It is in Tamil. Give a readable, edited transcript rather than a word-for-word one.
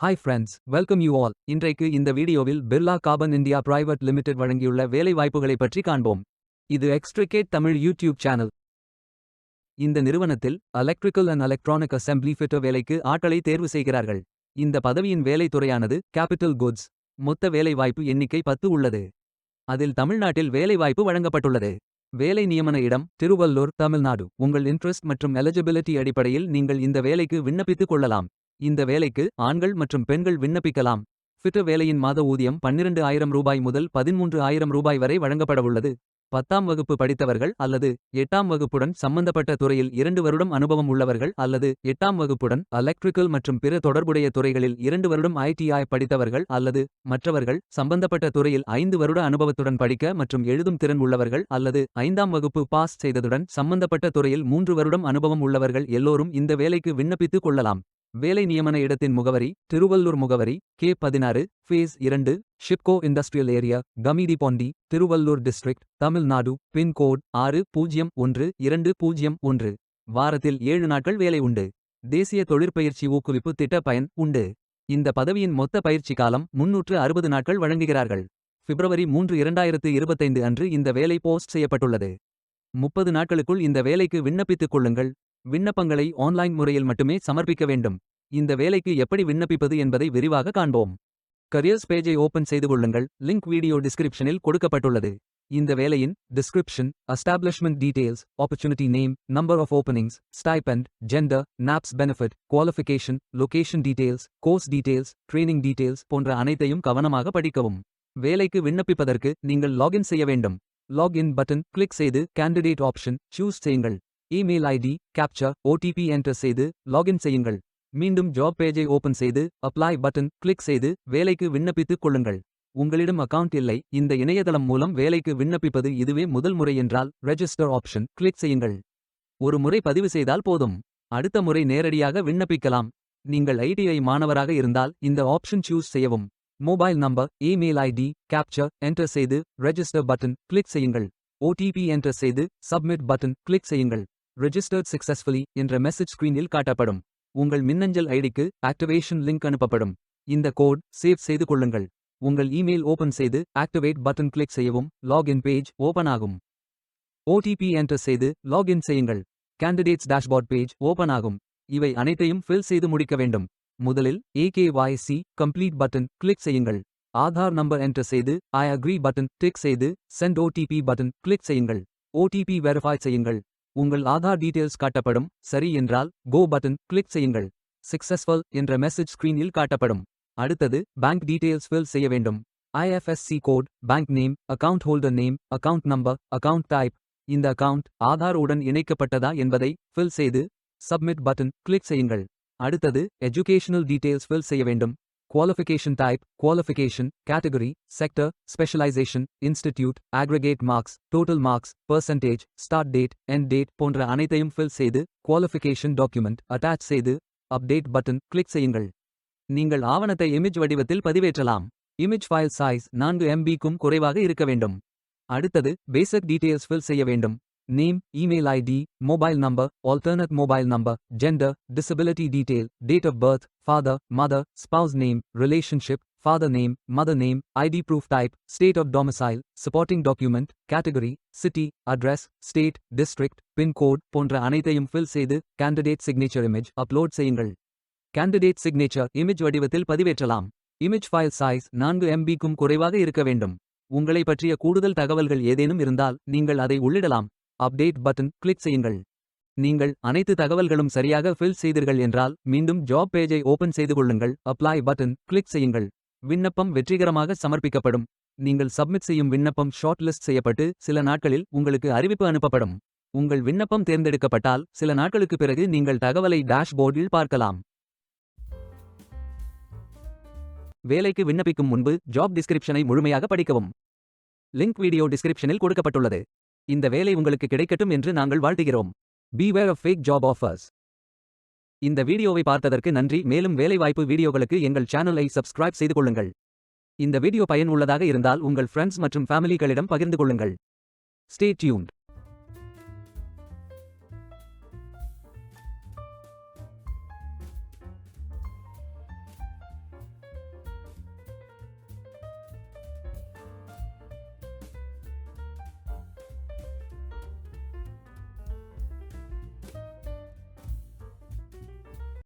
Hi friends, welcome you all. இன்றைக்கு இந்த வீடியோவில் Birla carbon India private limited வழங்கியுள்ள வேலை வாய்ப்புகளை பற்றி காண்போம். இது எக்ஸ்ட்ரிகேட் தமிழ் யூடியூப் சேனல். இந்த நிறுவனத்தில் electrical and electronic assembly fitter வேலைக்கு ஆட்களை தேர்வு செய்கிறார்கள். இந்த பதவியின் வேலை துறையானது கேபிட்டல் குட்ஸ். மொத்த வேலை வாய்ப்பு எண்ணிக்கை 10 உள்ளது. அதில் தமிழ்நாட்டில் வேலை வாய்ப்பு வழங்கப்பட்டுள்ளது. வேலை நியமன இடம் திருவள்ளூர், தமிழ்நாடு. உங்கள் இன்ட்ரெஸ்ட் மற்றும் எலிஜிபிலிட்டி அடிப்படையில் நீங்கள் இந்த வேலைக்கு விண்ணப்பித்துக் கொள்ளலாம். இந்த வேலைக்கு ஆண்கள் மற்றும் பெண்கள் விண்ணப்பிக்கலாம். ஃபிட்டர் வேலையின் மாத ஊதியம் 12,000 ரூபாய் முதல் 13,000 ரூபாய் வரை வழங்கப்படவுள்ளது. 10ஆம் வகுப்பு படித்தவர்கள் அல்லது 8ஆம் வகுப்புடன் சம்பந்தப்பட்ட துறையில் 2 வருடம் அனுபவம் உள்ளவர்கள் அல்லது 8ஆம் வகுப்புடன் எலக்ட்ரிக்கல் மற்றும் பிற தொடர்புடைய துறைகளில் 2 வருடம் ITI படித்தவர்கள் அல்லது மற்றவர்கள் சம்பந்தப்பட்ட துறையில் 5 வருட அனுபவத்துடன் படிக்க மற்றும் எழுதும் திறன் உள்ளவர்கள் அல்லது 5ஆம் வகுப்பு பாஸ் செய்ததுடன் சம்பந்தப்பட்ட துறையில் 3 வருடம் அனுபவம் உள்ளவர்கள் எல்லோரும் இந்த வேலைக்கு விண்ணப்பித்துக் கொள்ளலாம். வேலை நியமன இடத்தின் முகவரி திருவள்ளூர் முகவரி K16 face 2 ஷிப்கோ industrial area கமிதிபொண்டி Tiruvallur district Tamil Nadu pincode 601201. வாரத்தில் 7 நாட்கள் வேலை உண்டு. தேசிய தொழிற்பயிற்சி ஊக்குவிப்பு திட்ட பயன் உண்டு. இந்த பதவியின் மொத்த பயிற்சி காலம் 360 நாட்கள் வழங்குகிறார்கள். பிப்ரவரி 3, 2025 அன்று இந்த வேலை போஸ்ட் செய்யப்பட்டுள்ளது. 30 நாட்களுக்குள் இந்த வேலைக்கு விண்ணப்பித்துக் கொள்ளுங்கள். விண்ணப்பங்களை ஆன்லைன் முறையில் மட்டுமே சமர்ப்பிக்க வேண்டும். இந்த வேலைக்கு எப்படி விண்ணப்பிப்பது என்பதை விரிவாக காண்போம். கரியர்ஸ் பேஜை ஓபன் செய்து கொள்ளுங்கள். லிங்க் வீடியோ டிஸ்கிரிப்ஷனில் கொடுக்கப்பட்டுள்ளது. இந்த வேலையின் description, establishment details, opportunity name, number of openings, stipend, gender, NAPS benefit, qualification, location details, course details, training details போன்ற அனைத்தையும் கவனமாக படிக்கவும். வேலைக்கு விண்ணப்பிப்பதற்கு நீங்கள் லாகின் செய்ய வேண்டும். லாகின் பட்டன் கிளிக் செய்து கேண்டிடேட் ஆப்ஷன் சூஸ் செய்யுங்கள். Email ID, captcha, OTP enter செய்து லாகின் செய்யுங்கள். மீண்டும் ஜாப் பேஜை ஓபன் செய்து அப்ளை பட்டன் கிளிக் செய்து வேலைக்கு விண்ணப்பித்துக் கொள்ளுங்கள். உங்களிடம் அக்கவுண்ட் இல்லை, இந்த இணையதளம் மூலம் வேலைக்கு விண்ணப்பிப்பது இதுவே முதல் முறை என்றால் ரெஜிஸ்டர் ஆப்ஷன் கிளிக் செய்யுங்கள். ஒரு முறை பதிவு செய்தால் போதும். அடுத்த முறை நேரடியாக விண்ணப்பிக்கலாம். நீங்கள் ITI மாணவராக இருந்தால் இந்த ஆப்ஷன் சூஸ் செய்யவும். Mobile number, email ID, captcha enter செய்து ரெஜிஸ்டர் பட்டன் கிளிக் செய்யுங்கள். OTP என்டர் செய்து சப்மிட் பட்டன் கிளிக் செய்யுங்கள். ரெஜிஸ்டர்ட் சக்சஸ்ஃபுல்லி என்ற மெசேஜ் ஸ்கிரீனில் காட்டப்படும். உங்கள் மின்னஞ்சல் ஐடிக்கு ஆக்டிவேஷன் லிங்க் அனுப்பப்படும். இந்த கோட் சேவ் செய்து கொள்ளுங்கள். உங்கள் இமெயில் ஓபன் செய்து ஆக்டிவேட் பட்டன் கிளிக் செய்யவும். லாகின் பேஜ் ஓபன் ஆகும். OTP என்டர் செய்து லாகின் செய்யுங்கள். கேண்டிடேட்ஸ் டேஷ்போர்ட் பேஜ் ஓபன் ஆகும். இவை அனைத்தையும் ஃபில் செய்து முடிக்க வேண்டும். முதலில் AKYC கம்ப்ளீட் பட்டன் கிளிக் செய்யுங்கள். ஆதார் நம்பர் என்டர் செய்து ஐ அக்ரி பட்டன் டிக் செய்து சென்ட் OTP பட்டன் கிளிக் செய்யுங்கள். OTP வெரிஃபை செய்யுங்கள். உங்கள் ஆதார் டீடைல்ஸ் காட்டப்படும். சரி என்றால் கோ பட்டன் கிளிக் செய்யுங்கள். சக்சஸ்ஃபுல் என்ற மெசேஜ் ஸ்கிரீனில் காட்டப்படும். அடுத்தது பேங்க் டீடைல்ஸ் ஃபில் செய்ய வேண்டும். IFSC code, bank name, account holder name, account number, account type. இந்த அக்கவுண்ட் ஆதார் உடன் இணைக்கப்பட்டதா என்பதை ஃபில் செய்து சப்மிட் பட்டன் கிளிக் செய்யுங்கள். அடுத்தது எஜுகேஷனல் டீடைல்ஸ் ஃபில் செய்ய வேண்டும். Qualification type, qualification, category, sector, specialisation, institute, aggregate marks, total marks, percentage, start date, end date போன்ற அனைத்தையும் ஃபில் செய்து குவாலிஃபிகேஷன் டாக்குமெண்ட் அட்டாச் செய்து அப்டேட் பட்டன் கிளிக் செய்யுங்கள். நீங்கள் ஆவணத்தை இமேஜ் வடிவத்தில் பதிவேற்றலாம். இமேஜ் ஃபைல் சைஸ் 4 MB-க்கும் குறைவாக இருக்க வேண்டும். அடுத்தது பேசிக் டீடைல்ஸ் ஃபில் செய்ய வேண்டும். Name, email ID, mobile number, alternate mobile number, gender, disability detail, date of birth, father, mother, spouse name, relationship, father name, mother name, ID proof type, state of domicile, supporting document, category, city, address, state, district, pincode போன்ற அனைத்தையும் ஃபில் செய்து கேண்டிடேட் சிக்னேச்சர் இமேஜ் அப்லோட் செய்யுங்கள். கேண்டிடேட் சிக்னேச்சர் இமேஜ் வடிவத்தில் பதிவேற்றலாம். இமேஜ் ஃபைல் சைஸ் 4 MB-க்கும் குறைவாக இருக்க வேண்டும். உங்களை பற்றிய கூடுதல் தகவல்கள் ஏதேனும் இருந்தால் நீங்கள் அதை உள்ளிடலாம். அப்டேட் பட்டன் கிளிக் செய்யுங்கள். நீங்கள் அனைத்து தகவல்களும் சரியாக ஃபில் செய்தீர்கள் என்றால் மீண்டும் ஜாப் பேஜை ஓபன் செய்து கொள்ளுங்கள். அப்ளை பட்டன் கிளிக் செய்யுங்கள். விண்ணப்பம் வெற்றிகரமாக சமர்ப்பிக்கப்படும். நீங்கள் சப்மிட் செய்யும் விண்ணப்பம் ஷார்ட் லிஸ்ட் செய்யப்பட்டு சில நாட்களில் உங்களுக்கு அறிவிப்பு அனுப்பப்படும். உங்கள் விண்ணப்பம் தேர்ந்தெடுக்கப்பட்டால் சில நாட்களுக்கு பிறகு நீங்கள் தகவலை டேஷ்போர்டில் பார்க்கலாம். வேலைக்கு விண்ணப்பிக்கும் முன்பு ஜாப் டிஸ்கிரிப்ஷனை முழுமையாக படிக்கவும். லிங்க் வீடியோ டிஸ்கிரிப்ஷனில் கொடுக்கப்பட்டுள்ளது. இந்த வேலை உங்களுக்கு கிடைக்கட்டும் என்று நாங்கள் வாழ்த்துகிறோம். Beware of fake job offers. இந்த வீடியோவை பார்த்ததற்கு நன்றி. மேலும் வேலைவாய்ப்பு வீடியோகளுக்கு எங்கள் சேனலை சப்ஸ்கிரைப் செய்து கொள்ளுங்கள். இந்த வீடியோ பயன் உள்ளதாக இருந்தால் உங்கள் ஃப்ரெண்ட்ஸ் மற்றும் ஃபேமிலிகளிடம் பகிர்ந்து கொள்ளுங்கள். Stay tuned.